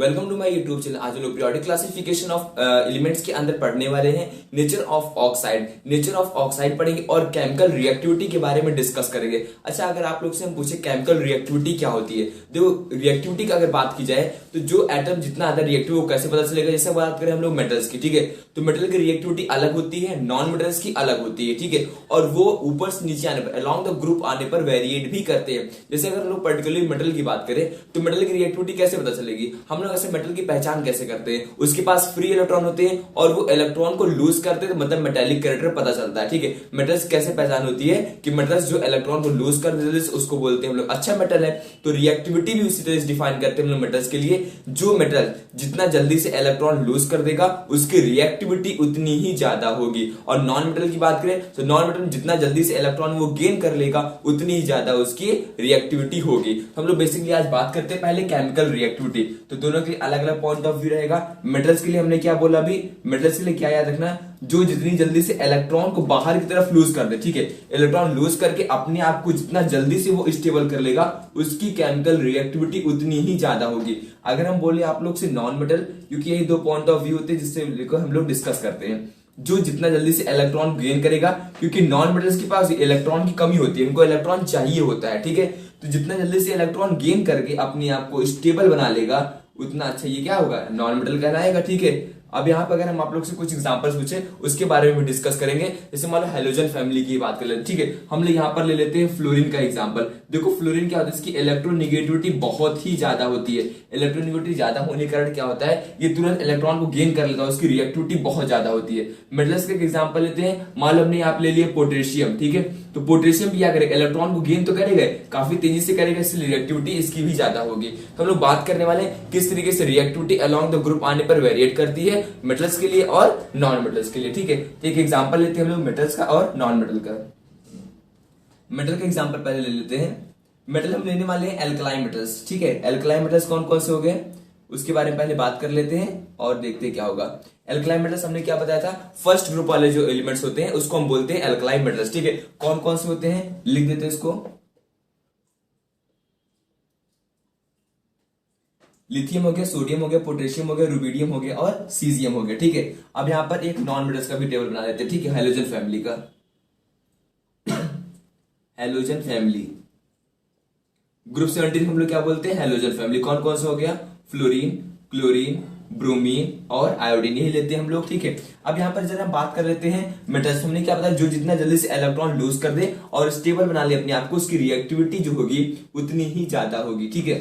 Welcome to my YouTube channel. आज हम लोग पीरियोडिक क्लासिफिकेशन ऑफ एलिमेंट्स के अंदर पढ़ने वाले हैं nature of oxide. Nature of oxide पढ़ेंगे और केमिकल रिएक्टिविटी के बारे में डिस्कस करेंगे। अच्छा, अगर आप लोग से हम पूछे केमिकल रिएक्टिविटी क्या होती है, देखो रिएक्टिविटी का अगर बात की जाए तो जो एटम जितना ज्यादा रिएक्टिव वो कैसे पता चलेगा। जैसे बात करें हम लोग मेटल्स की, ठीक है, तो मेटल की रिएक्टिविटी अलग होती है, नॉन मेटल्स की अलग होती है, ठीक है, और वो ऊपर से नीचे आने पर अलॉन्ग द ग्रुप आने पर वेरिएट भी करते हैं। जैसे अगर हम लोग पर्टिकुलरली मेटल की बात करें तो मेटल की रिएक्टिविटी कैसे पता चलेगी, हम लोग ऐसे मेटल की पहचान कैसे करते हैं, उसके पास फ्री इलेक्ट्रॉन होते हैं और वो इलेक्ट्रॉन को लूज करते हैं, मतलब मेटेलिक कैरेक्टर पता चलता है, ठीक है। मेटल्स कैसे पहचान होती है कि मेटल्स जो इलेक्ट्रॉन को लूज कर देते हैं उसको बोलते हैं हम लोग अच्छा मेटल है। तो रिएक्टिविटी भी उसी तरह से डिफाइन करते हैं हम लोग मेटल्स के लिए। जो मेटल जितना जल्दी से इलेक्ट्रॉन लूज कर देगा उसकी रिएक्टिविटी उतनी ही ज्यादा होगी। और नॉन मेटल की बात करें तो नॉन मेटल जितना जल्दी से इलेक्ट्रॉन वो गेन कर लेगा उतनी ही ज्यादा उसकी रिएक्टिविटी होगी। हम लोग बेसिकली आज बात करते हैं पहले केमिकल रिएक्टिविटी। तो दोनों के अलग अलग पॉइंट ऑफ व्यू रहेगा। मेटल्स के लिए हमने क्या बोला, अभी मेटल्स के लिए क्या याद रखना, जो जितनी जल्दी से इलेक्ट्रॉन को बाहर की तरफ लूज कर दे, ठीक है, इलेक्ट्रॉन लूज करके अपने आप को जितना जल्दी से वो स्टेबल कर लेगा उसकी केमिकल रिएक्टिविटी उतनी ही ज्यादा होगी। अगर हम बोले आप लोग से नॉन मेटल, क्योंकि यही दो पॉइंट ऑफ व्यू होते हैं जिससे हम लोग डिस्कस करते हैं, जो जितना जल्दी से इलेक्ट्रॉन गेन करेगा, क्योंकि नॉन मेटल्स के पास इलेक्ट्रॉन की कमी होती है, इनको इलेक्ट्रॉन चाहिए होता है, ठीक है, तो जितना जल्दी से इलेक्ट्रॉन गेन करके अपने आप को स्टेबल बना लेगा उतना अच्छा ये क्या होगा, नॉन मेटल कहलाएगा, ठीक है। अब यहाँ पर अगर हम आप लोग से कुछ एग्जांपल्स पूछे उसके बारे में डिस्कस करेंगे। जैसे मान लो हेलोजन फैमिली की बात कर लेते हैं, ठीक है, हम लोग यहाँ पर ले लेते हैं फ्लोरीन का एग्जांपल। देखो फ्लोरीन क्या होता है, इसकी इलेक्ट्रोनेगेटिविटी बहुत ही ज्यादा होती है। इलेक्ट्रोनेगेटिविटी ज्यादा होने के कारण क्या होता है, ये तुरंत इलेक्ट्रॉन को गेन कर लेता है, उसकी रिएक्टिविटी बहुत ज्यादा होती है। मेटल्स का एग्जाम्पल लेते हैं, मान लो हमने यहाँ ले लिया पोटेशियम, ठीक है, तो पोटेशियम भी क्या करेगा, इलेक्ट्रॉन को गेन तो करेगा, काफी तेजी से करेगा, इसलिए रिएक्टिविटी इसकी भी ज्यादा होगी। तो हम लोग बात करने वाले किस तरीके से रिएक्टिविटी अलॉन्ग द ग्रुप आने पर वेरिएट करती है मेटल्स के लिए और नॉन मेटल्स के लिए, ठीक है। तो एक एग्जांपल लेते हैं हम लोग मेटल्स का और नॉन मेटल का। मेटल का एग्जांपल पहले ले लेते हैं। मेटल हम लेने वाले हैं एल्कलाइन मेटल्स, ठीक है। एल्कलाइन मेटल्स कौन कौन से हो गए उसके बारे में पहले बात कर लेते हैं और देखते हैं क्या होगा। एल्कलाइन मेटल्स हमने क्या बताया था, फर्स्ट ग्रुप वाले जो एलिमेंट्स होते हैं उसको हम बोलते हैं एल्कलाइन मेटल्स, ठीक है। कौन कौन से होते हैं लिख देते हैं इसको, लिथियम हो गया, सोडियम हो गया, पोटेशियम हो गया, रुबिडियम हो गया और सीजियम हो गया, ठीक है। अब यहां पर एक नॉन मेटल्स का भी टेबल बना देते हैं, ठीक है, हेलोजन फैमिली का। हेलोजन फैमिली ग्रुप 17 हम लोग क्या बोलते हैं, हेलोजन फैमिली। कौन कौन सा हो गया, फ्लोरीन, क्लोरीन, ब्रोमीन और आयोडीन, यही लेते हैं हम लोग, ठीक है। अब यहाँ पर जरा हम बात कर लेते हैं मेटल्स। हमने क्या बताया, जो जितना जल्दी से इलेक्ट्रॉन लूज कर दे और स्टेबल बना ले अपने आप को, उसकी रिएक्टिविटी जो होगी उतनी ही ज्यादा होगी, ठीक है।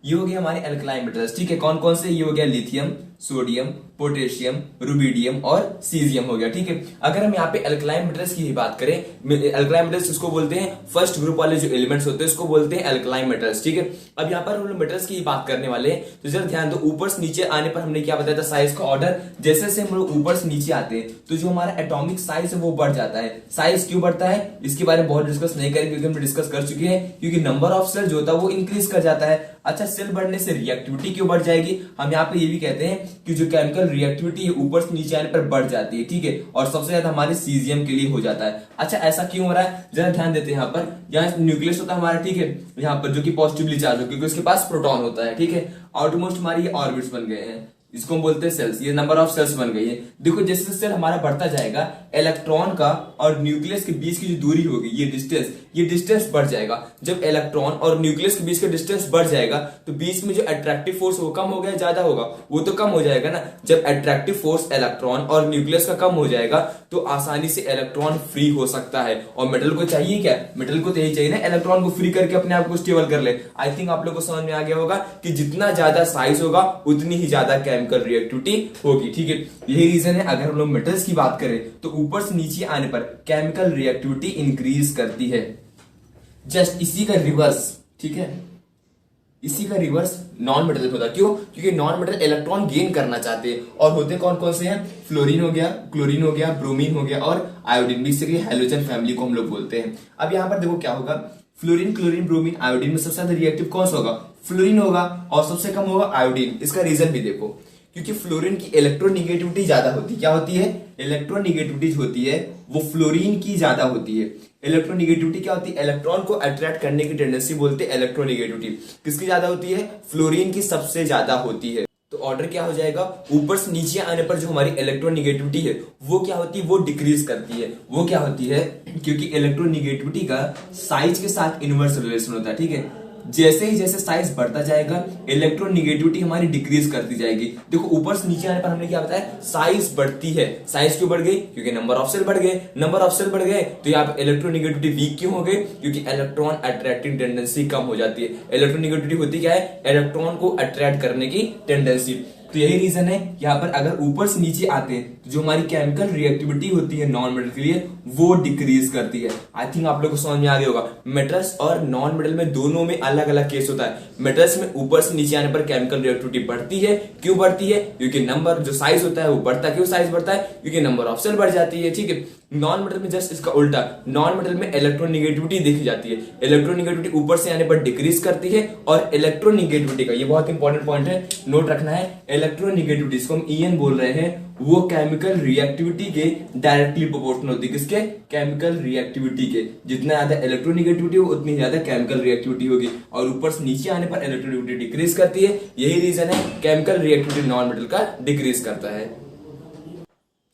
ये हो गया हमारे एल्कलाइन मेटल्स, ठीक है। कौन कौन से, ये हो गया लिथियम, सोडियम, पोटेशियम, रुबिडियम और सीजियम हो गया, ठीक है। अगर हम यहाँ पे एल्कलाइन मेटल्स की ही बात करें, एल्कलाइन मेटल्स इसको बोलते हैं फर्स्ट ग्रुप वाले जो एलिमेंट्स होते हैं उसको बोलते हैं एल्कलाइन मेटल्स, ठीक है। अब यहाँ पर हम लोग मेटल्स की ही बात करने वाले हैं, तो जरा ध्यान दो, ऊपर से नीचे आने पर हमने क्या बताया था, साइज का ऑर्डर। जैसे जैसे हम लोग ऊपर से नीचे आते हैं तो जो हमारा एटॉमिक साइज है वो बढ़ जाता है। साइज क्यों बढ़ता है इसके बारे में बहुत डिस्कस नहीं करेंगे क्योंकि हम डिस्कस कर चुके हैं, क्योंकि नंबर ऑफ सेल जो होता है वो इंक्रीज कर जाता है। अच्छा, सेल बढ़ने से रिएक्टिविटी क्यों बढ़ जाएगी, हम यहाँ पे ये भी कहते हैं कि जो केमिकल रिएक्टिविटी ऊपर से नीचे आने पर बढ़ जाती है, ठीक है, और सबसे ज्यादा हमारे सीजियम के लिए हो जाता है। अच्छा, ऐसा क्यों हो रहा है, जरा ध्यान देते हैं। यहाँ पर यहाँ न्यूक्लियस होता है हमारा, ठीक है, यहाँ पर जो कि पॉजिटिवली चार्ज हो क्योंकि उसके पास प्रोटॉन होता है, ठीक है। आउटमोस्ट हमारी ऑर्बिट्स बन गए हैं, इसको हम बोलते हैं सेल्स, ये नंबर ऑफ सेल्स बन गई है। देखो जैसे सेल हमारा बढ़ता जाएगा, इलेक्ट्रॉन का और न्यूक्लियस के बीच की जो दूरी होगी, ये डिस्टेंस बढ़ जाएगा। जब इलेक्ट्रॉन और न्यूक्लियस के बीच का डिस्टेंस बढ़ जाएगा तो बीच में जो अट्रैक्टिव फोर्स वो कम हो गया, ज्यादा होगा, वो तो कम हो जाएगा ना। जब अट्रैक्टिव फोर्स इलेक्ट्रॉन और न्यूक्लियस का कम हो जाएगा तो आसानी से इलेक्ट्रॉन फ्री हो सकता है। और मेटल को चाहिए क्या, मेटल को तो यही चाहिए ना, इलेक्ट्रॉन को फ्री करके अपने आप को स्टेबल कर ले। आई थिंक आप लोग को समझ में आ गया होगा कि जितना ज्यादा साइज होगा उतनी ही ज्यादा केमिकल रिएक्टिविटी होगी, ठीक है। यही रीजन है अगर हम लोग मेटल्स की बात करें तो ऊपर से नीचे आने पर केमिकल रिएक्टिविटी इंक्रीज करती है। जस्ट इसी का रिवर्स, ठीक है, इसी का रिवर्स नॉन मेटल होता है। क्यों, क्योंकि नॉन मेटल इलेक्ट्रॉन गेन करना चाहते हैं और होते कौन कौन से हैं, फ्लोरीन हो गया, क्लोरीन हो गया, ब्रोमीन हो गया और आयोडीन, बेसिकली हेलोजन फैमिली को हम लोग बोलते हैं। अब यहां पर देखो क्या होगा, फ्लोरीन, क्लोरीन, ब्रोमीन, आयोडीन में सबसे ज्यादा रिएक्टिव कौन सा होगा, फ्लोरीन होगा और सबसे कम होगा आयोडीन। इसका रीजन भी देखो, क्योंकि फ्लोरीन की इलेक्ट्रोनिगेटिविटी ज्यादा होती है। क्या होती है? इलेक्ट्रोनिगेटिविटी होती है वो फ्लोरीन की ज्यादा होती है। इलेक्ट्रोनिगेटिविटी क्या होती है? इलेक्ट्रॉन को अट्रैक्ट करने की टेंडेंसी बोलते हैं इलेक्ट्रोनिगेटिविटी। किसकी ज्यादा होती है? फ्लोरीन की सबसे ज्यादा होती है। तो ऑर्डर क्या हो जाएगा? ऊपर से नीचे आने पर जो हमारी इलेक्ट्रोनिगेटिविटी है वो क्या होती है? वो डिक्रीज करती है। वो क्या होती है? क्योंकि इलेक्ट्रोनिगेटिविटी का साइज के साथ इनवर्स रिलेशन होता है। ठीक है, जैसे ही जैसे साइज बढ़ता जाएगा इलेक्ट्रोनिगेटिविटी हमारी डिक्रीज करती जाएगी। देखो ऊपर से नीचे आने पर हमने क्या बताया? साइज बढ़ती है। साइज क्यों बढ़ गई? क्योंकि नंबर ऑफ सेल बढ़ गए। नंबर ऑफ सेल बढ़ गए तो यहाँ पे इलेक्ट्रोनिगेटिविटी वीक क्यों हो गई? क्योंकि इलेक्ट्रॉन अट्रैक्टिंग टेंडेंसी कम हो जाती है। इलेक्ट्रोनिगेटिविटी होती क्या है? इलेक्ट्रॉन को अट्रैक्ट करने की टेंडेंसी। तो यही रीजन है यहाँ पर अगर ऊपर से नीचे आते हैं तो जो हमारी केमिकल रिएक्टिविटी होती है नॉन मेटल के लिए वो डिक्रीज करती है। आई थिंक आप लोग को समझ में आ गया होगा। मेटल्स और नॉन मेटल में दोनों में अलग अलग केस होता है। मेटल्स में ऊपर से नीचे आने पर केमिकल रिएक्टिविटी बढ़ती है। क्यों बढ़ती है? क्योंकि नंबर जो साइज होता है वो बढ़ता है। क्यों साइज बढ़ता है? क्योंकि नंबर ऑफ सेल बढ़ जाती है। ठीक है, नॉन मेटल में जस्ट इसका उल्टा। नॉन मेटल में इलेक्ट्रोनिगेटिविटी देखी जाती है। इलेक्ट्रोनिगेटिविटी ऊपर से आने पर डिक्रीज करती है और इलेक्ट्रोनिगेटिविटी का ये बहुत इंपॉर्टेंट पॉइंट है, नोट रखना है। इलेक्ट्रोनिगेटिविटी इसको हम ईएन बोल रहे हैं, वो केमिकल रिएक्टिविटी के डायरेक्टली प्रोपोर्शनल होती है। किसके? केमिकल रिएक्टिविटी के। जितना ज्यादा इलेक्ट्रोनिगेटिविटी हो उतनी ज्यादा केमिकल रिएक्टिविटी होगी और ऊपर से नीचे आने पर इलेक्ट्रोनिगेटिविटी डिक्रीज करती है। यही रीजन है केमिकल रिएक्टिविटी नॉन मेटल का डिक्रीज करता है।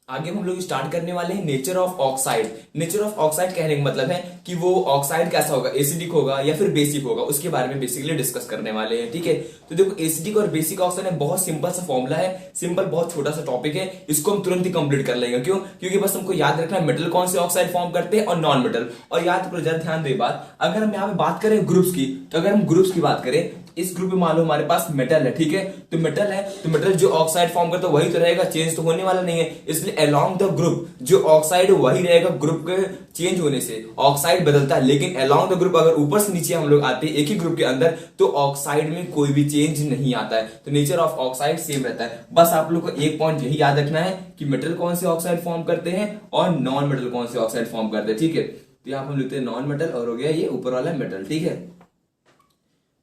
आगे हम लोग स्टार्ट करने वाले हैं nature of oxide. Nature of oxide कहने का मतलब है कि वो ऑक्साइड कैसा होगा, एसिडिक होगा या फिर बेसिक होगा, उसके बारे में बेसिकली डिस्कस करने वाले हैं। ठीक है, तो देखो एसिडिक और बेसिक ऑक्साइड है बहुत सिंपल सा फॉर्मूला है, सिंपल बहुत छोटा सा टॉपिक है, इसको हम तुरंत ही कंप्लीट कर लेंगे। क्यों? क्योंकि बस हमको याद रखना है मेटल कौन से ऑक्साइड फॉर्म करते हैं और नॉन मेटल। और याद करो, जरा ध्यान दे बात, अगर हम यहाँ पे बात करें ग्रुप्स की, तो अगर हम ग्रुप्स की बात करें, इस ग्रुप में मान लो हमारे पास मेटल है। ठीक है, तो मेटल है तो मेटल जो ऑक्साइड फॉर्म करता है वही तो रहेगा, चेंज तो होने वाला नहीं है। इसलिए अलोंग द ग्रुप जो ऑक्साइड वही रहेगा। ग्रुप के चेंज होने से ऑक्साइड बदलता है, लेकिन अलोंग द ग्रुप अगर ऊपर से नीचे हम लोग आते हैं एक ही ग्रुप के अंदर तो ऑक्साइड में कोई भी चेंज नहीं आता है। तो नेचर ऑफ ऑक्साइड सेम रहता है। बस आप लोग को एक पॉइंट यही याद रखना है कि मेटल कौन से ऑक्साइड फॉर्म करते हैं और नॉन मेटल कौन से ऑक्साइड फॉर्म करते हैं। ठीक है, तो यहाँ हम लिखते हैं नॉन मेटल और हो गया ये ऊपर वाला मेटल। ठीक है,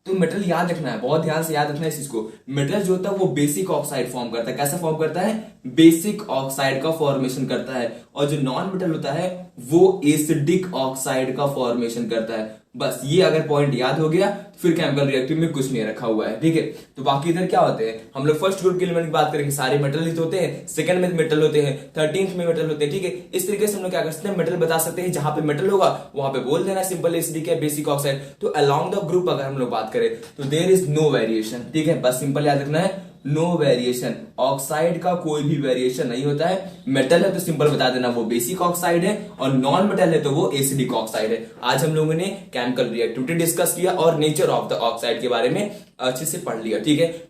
तो मेटल याद रखना है, बहुत ध्यान से याद रखना है इस चीज को। मेटल जो होता है वो बेसिक ऑक्साइड फॉर्म करता है। कैसा फॉर्म करता है? बेसिक ऑक्साइड का फॉर्मेशन करता है। और जो नॉन मेटल होता है वो एसिडिक ऑक्साइड का फॉर्मेशन करता है। बस ये अगर पॉइंट याद हो गया तो फिर केमिकल रिएक्टिव में कुछ नहीं रखा हुआ है। ठीक है, तो बाकी इधर क्या होते हैं, हम लोग फर्स्ट ग्रुप के एलिमेंट की बात करेंगे, सारे मेटल ही तो होते हैं। सेकंड में मेटल होते हैं, 13th में मेटल होते हैं। ठीक है, इस तरीके से हम लोग क्या कर सकते हैं, मेटल बता सकते हैं। जहां पे मेटल होगा वहां पे बोल देना सिंपल एसिडिक है, बेसिक ऑक्साइड। तो अलोंग द ग्रुप अगर हम लोग बात करें तो देयर इज नो वेरिएशन। ठीक है, बस सिंपल याद रखना है, नो वेरिएशन। ऑक्साइड का कोई भी वेरिएशन नहीं होता है। मेटल है तो सिंपल बता देना वो बेसिक ऑक्साइड है और नॉन मेटल है तो वो एसिडिक ऑक्साइड है। आज हम लोगों ने केमिकल रिएक्टिविटी डिस्कस किया और नेचर ऑफ द ऑक्साइड के बारे में अच्छे से पढ़ लिया। ठीक है,